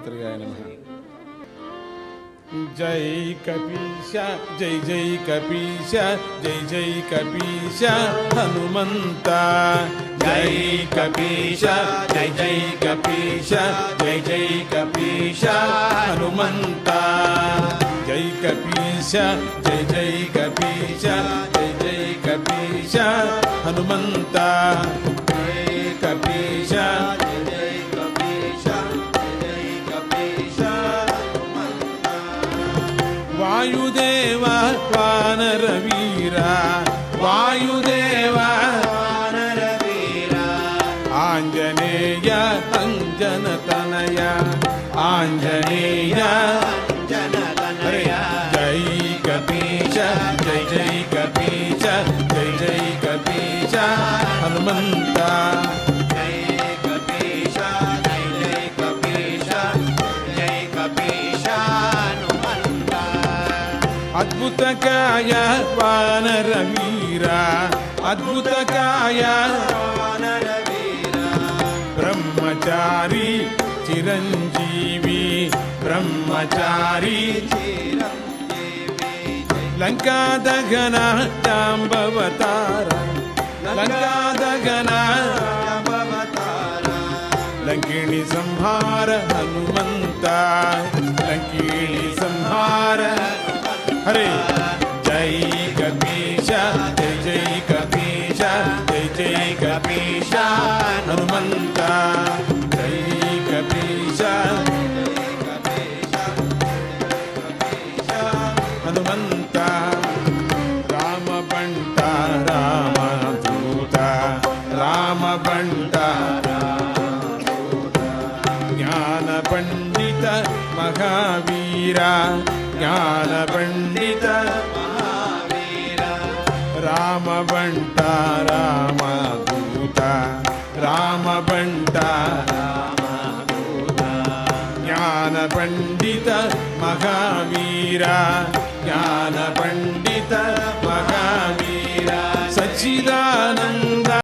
दत्तात्रेयाय नमः. जय कपीश जय जय कपीश जय जय कपीश हनुमंता. जय कपीश जय जय कपीश जय जय कपीश हनुमंता. जय कपीश जय जय कपीश जय जय कपीश हनुमंता. जय कपीश जय जय कपीश जय जय कपीश हनुमंता. वायुदेव वानरवीर वायुदेव वानरवीर आंजनेय अंजनतनय आंजनेय अंजनतनय. जय कपीश जय जय कपीश जय जय कपीश हनुमंता. जय कपीश जय जय कपीश जय कपीश हनुमंता. अद्भुतकाय वानरवीर अद्भुतकाय वानरवीर ब्रह्मचारी चिरंजीवी ब्रह्मचारी चिरंजीवी. लंका दहन जांबवतार लंका दहन जांबवतार. लंकिणी संहार हनुमंता लंकिणी संहार. हरे जय कपीश जय जय कपीश जय जय कपीश हनुमंता. जय कपीश जय कपीश हनुमंता. राम बंट रामदूत राम बंट ज्ञान पंडित महावीर ज्ञान पंडित महावीर. राम बंट रामदूत राम बंट रामदूत ज्ञान पंडित महावीर ज्ञान